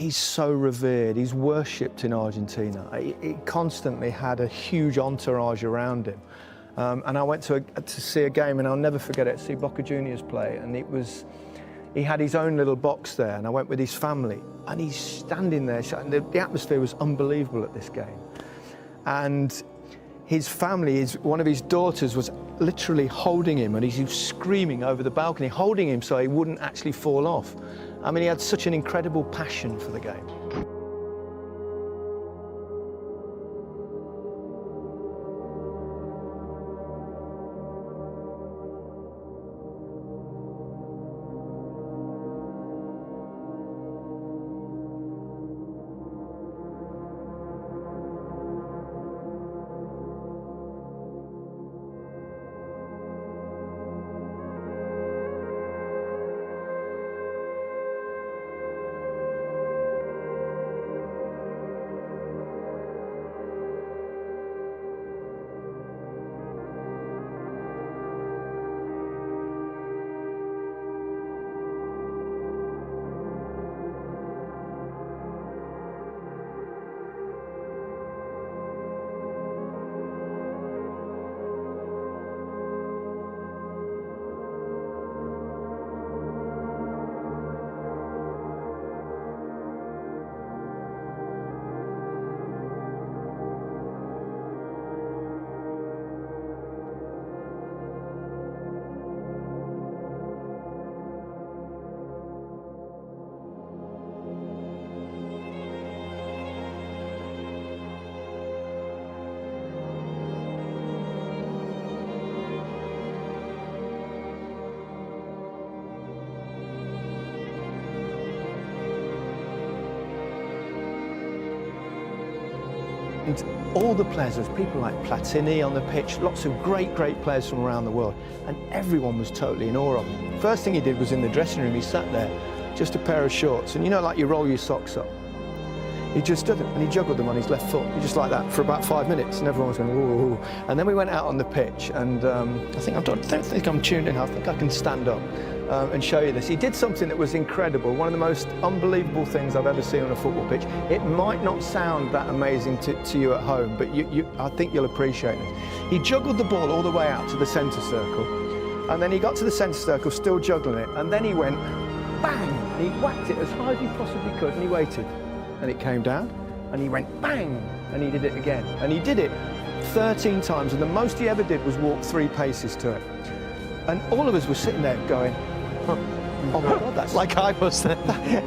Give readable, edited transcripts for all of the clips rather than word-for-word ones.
he's so revered, he's worshipped in Argentina. He constantly had a huge entourage around him. And I went to see a game, and I'll never forget it, see Boca Juniors play, and he had his own little box there, and I went with his family, and he's standing there, and the atmosphere was unbelievable at this game. And his family, one of his daughters was literally holding him, and he was screaming over the balcony, holding him so he wouldn't actually fall off. I mean, he had such an incredible passion for the game. And all the players, there's people like Platini on the pitch, lots of great players from around the world, and everyone was totally in awe of him. First thing he did was in the dressing room, he sat there, just a pair of shorts, and you know, like you roll your socks up. He just stood and he juggled them on his left foot, just like that, for about 5 minutes, and everyone was going, ooh. And then we went out on the pitch, and I don't think I'm tuned in, I think I can stand up and show you this. He did something that was incredible, one of the most unbelievable things I've ever seen on a football pitch. It might not sound that amazing to you at home, but I think you'll appreciate it. He juggled the ball all the way out to the centre circle, and then he got to the centre circle, still juggling it, and then he went, bang! And he whacked it as high as he possibly could, and he waited. And it came down, and he went bang, and he did it again. And he did it 13 times, and the most he ever did was walk 3 paces to it. And all of us were sitting there going, oh my God, that's like I was there.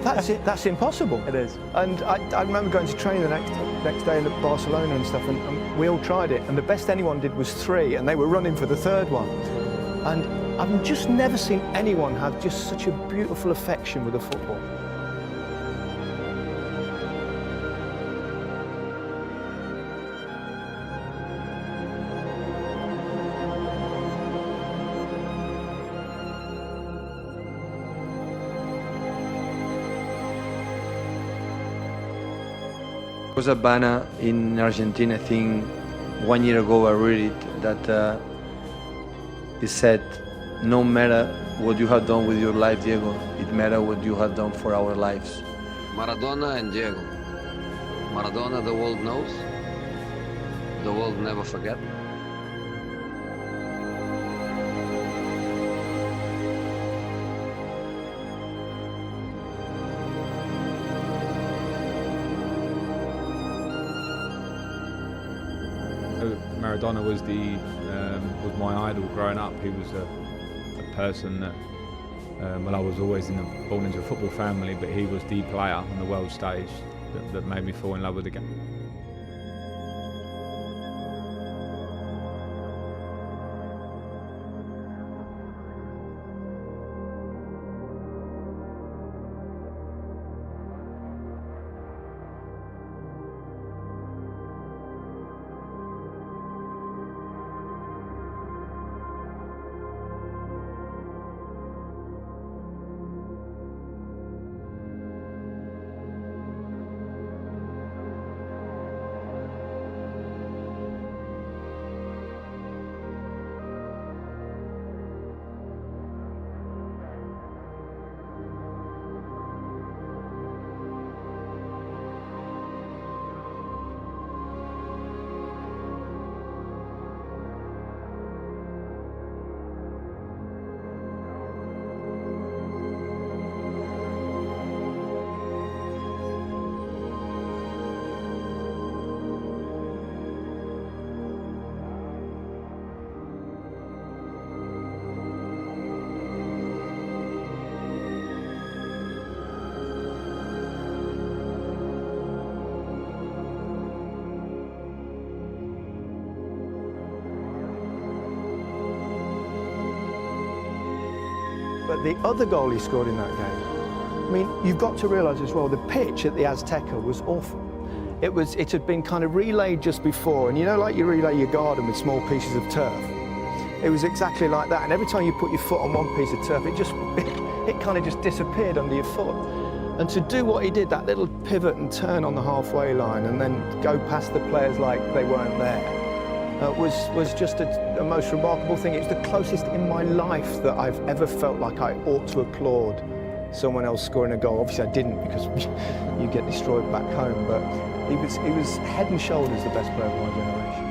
That's it. That's impossible. It is. And I remember going to train the next day in Barcelona and stuff, and we all tried it. And the best anyone did was 3, and they were running for the 3rd one. And I've just never seen anyone have just such a beautiful affection with a football. There was a banner in Argentina, I think 1 year ago I read it, that it said, no matter what you have done with your life, Diego, it matters what you have done for our lives. Maradona and Diego. Maradona, the world knows. The world never forget. Maradona was was my idol growing up. He was a person that, well, I was always born into a football family, but he was the player on the world stage that made me fall in love with the game. The other goal he scored in that game, I mean, you've got to realise as well, the pitch at the Azteca was awful. It had been kind of relayed just before, and you know, like you relay your garden with small pieces of turf. It was exactly like that, and every time you put your foot on one piece of turf, it kind of just disappeared under your foot. And to do what he did, that little pivot and turn on the halfway line, and then go past the players like they weren't there, was just a most remarkable thing. It's the closest in my life that I've ever felt like I ought to applaud someone else scoring a goal. Obviously I didn't, because you get destroyed back home, but he was head and shoulders the best player of my generation.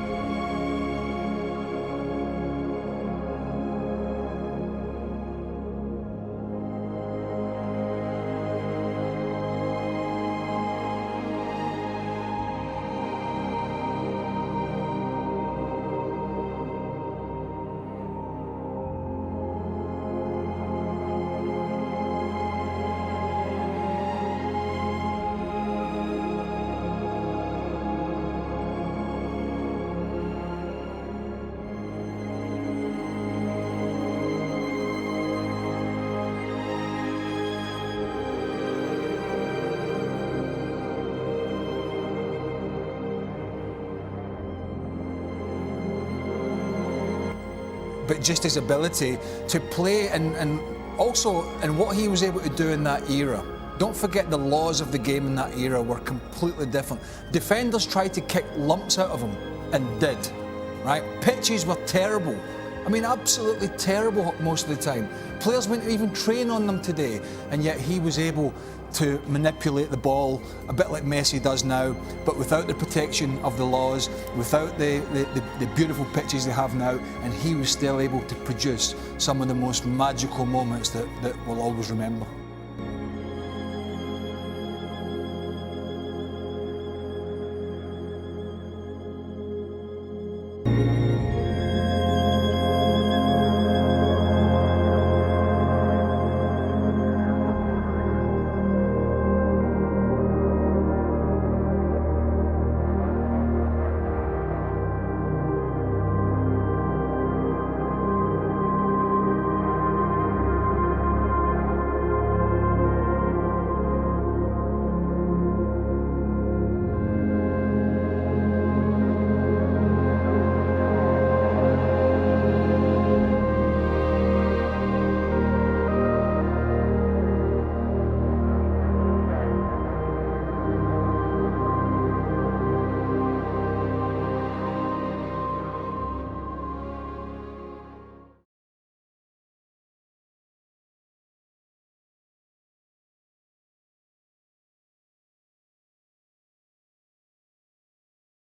But just his ability to play and also in what he was able to do in that era. Don't forget the laws of the game in that era were completely different. Defenders tried to kick lumps out of him and did, right? Pitches were terrible. I mean, absolutely terrible most of the time. Players wouldn't even train on them today, and yet he was able to manipulate the ball a bit like Messi does now, but without the protection of the laws, without the beautiful pitches they have now, and he was still able to produce some of the most magical moments that we'll always remember.